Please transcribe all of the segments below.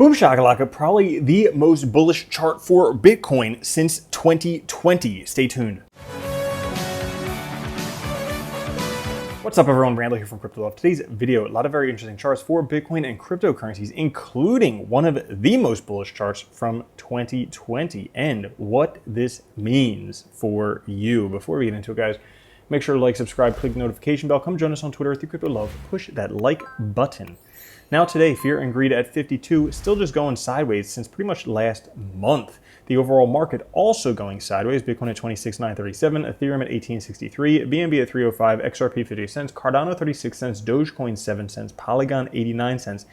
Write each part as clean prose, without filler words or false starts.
Boom shakalaka, probably the most bullish chart for Bitcoin since 2020. Stay tuned. What's up everyone, Randall here from Crypto Love. Today's video, a lot of very interesting charts for Bitcoin and cryptocurrencies, including one of the most bullish charts from 2020 and what this means for you. Before we get into it, guys, make sure to like, subscribe, click the notification bell, come join us on Twitter at Crypto Love, push that like button. Now today, fear and greed at 52, still just going sideways since pretty much last month. The overall market also going sideways. Bitcoin at 26,937, Ethereum at 1863, BNB at 305, XRP 50 cents, Cardano 36 cents, Dogecoin 7 cents, Polygon 89 cents,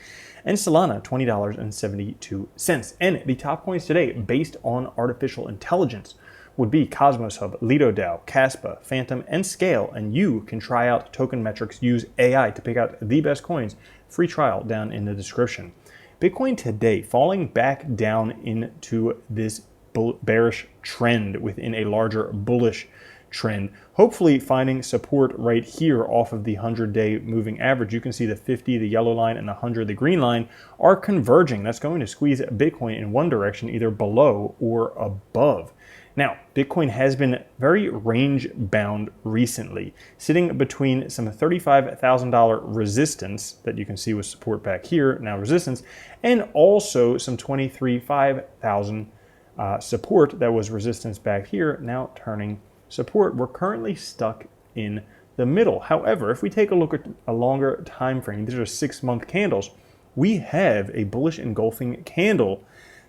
and Solana $20.72. And the top coins today, based on artificial intelligence, would be Cosmos Hub, Lido DAO, Caspa, Phantom, and Scale. And you can try out token metrics, use AI to pick out the best coins. Free trial down in the description. Bitcoin today falling back down into this bearish trend within a larger bullish trend. Hopefully finding support right here off of the 100-day moving average. You can see the 50, the yellow line, and the 100, the green line, are converging. That's going to squeeze Bitcoin in one direction, either below or above. Now, Bitcoin has been very range bound recently, sitting between some $35,000 resistance that you can see with support back here, now resistance, and also some $23,500 support that was resistance back here, now turning support. We're currently stuck in the middle. However, if we take a look at a longer time frame, these are 6-month candles, we have a bullish engulfing candle.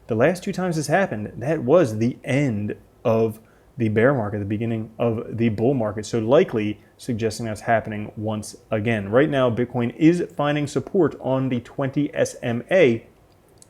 The last 2 times this happened, that was the end of the bear market, the beginning of the bull market. So likely suggesting that's happening once again. Right now, Bitcoin is finding support on the 20 SMA.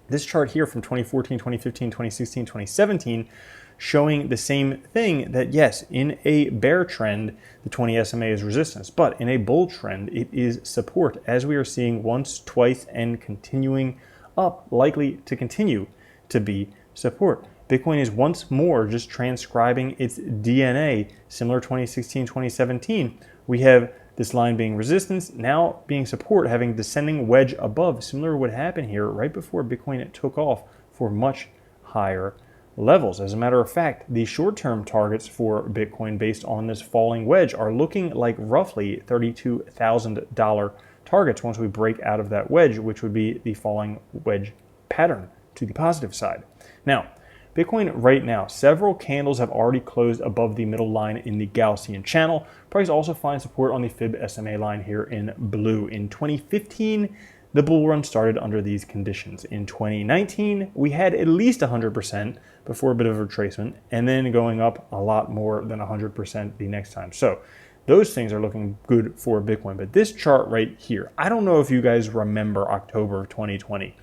This chart here from 2014, 2015, 2016, 2017, showing the same thing, that yes, in a bear trend, the 20 SMA is resistance, but in a bull trend, it is support, as we are seeing once, twice, and continuing up, likely to continue to be support. Bitcoin is once more just transcribing its DNA, similar 2016, 2017. We have this line being resistance, now being support, having descending wedge above, similar to what happened here right before Bitcoin took off for much higher levels. As a matter of fact, the short-term targets for Bitcoin based on this falling wedge are looking like roughly $32,000 targets once we break out of that wedge, which would be the falling wedge pattern to the positive side. Now, Bitcoin right now, several candles have already closed above the middle line in the Gaussian channel. Price also finds support on the Fib SMA line here in blue. In 2015, the bull run started under these conditions. In 2019, we had at least 100% before a bit of a retracement, and then going up a lot more than 100% the next time. So those things are looking good for Bitcoin. But this chart right here, I don't know if you guys remember October of 2020.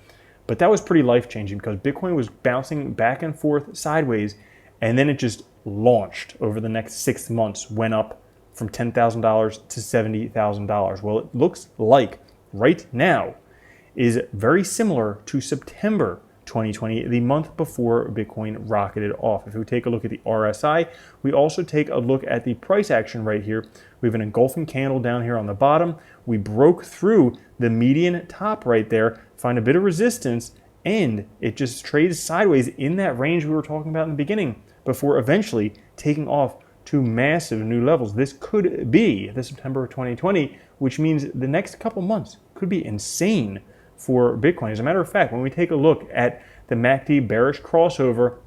But that was pretty life-changing because Bitcoin was bouncing back and forth sideways, and then it just launched over the next 6 months, went up from $10,000 to $70,000. Well, it looks like right now is very similar to September 2020, the month before Bitcoin rocketed off. If we take a look at the RSI, we also take a look at the price action right here. We have an engulfing candle down here on the bottom. We broke through the median top right there, find a bit of resistance, and it just trades sideways in that range we were talking about in the beginning before eventually taking off to massive new levels. This could be the September of 2020, which means the next couple months could be insane for Bitcoin. As a matter of fact, when we take a look at the MACD bearish crossover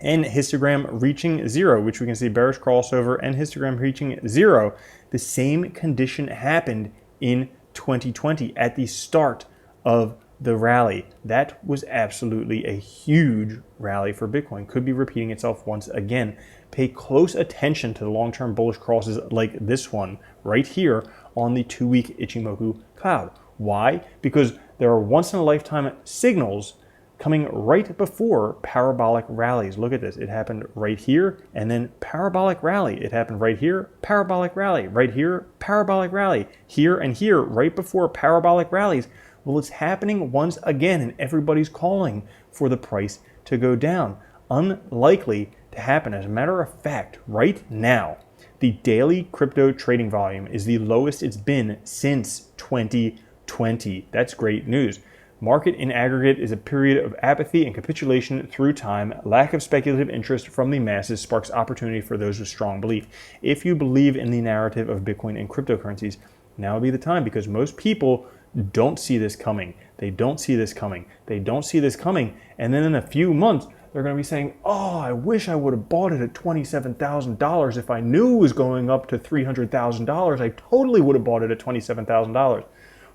and histogram reaching zero, which we can see bearish crossover and histogram reaching zero, the same condition happened in 2020 at the start of the rally. That was absolutely a huge rally for Bitcoin. Could be repeating itself once again. Pay close attention to the long-term bullish crosses like this one right here on the 2-week Ichimoku cloud. Why? Because there are once-in-a-lifetime signals coming right before parabolic rallies. Look at this. It happened right here, and then parabolic rally. It happened right here, parabolic rally. Right here, parabolic rally. Here and here, right before parabolic rallies. Well, it's happening once again, and everybody's calling for the price to go down. Unlikely to happen. As a matter of fact, right now, the daily crypto trading volume is the lowest it's been since 2020. That's great news. Market in aggregate is a period of apathy and capitulation through time. Lack of speculative interest from the masses sparks opportunity for those with strong belief. If you believe in the narrative of Bitcoin and cryptocurrencies, now would be the time, because most people don't see this coming. They don't see this coming. They don't see this coming. And then in a few months, they're going to be saying, oh, I wish I would have bought it at $27,000. If I knew it was going up to $300,000, I totally would have bought it at $27,000.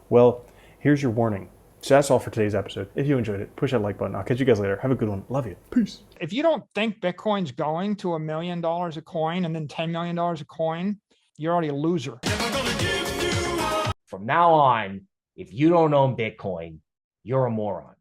Well, here's your warning. So that's all for today's episode. If you enjoyed it, push that like button. I'll catch you guys later. Have a good one. Love you. Peace. If you don't think Bitcoin's going to $1 million a coin and then $10 million a coin, you're already a loser. From now on, if you don't own Bitcoin, you're a moron.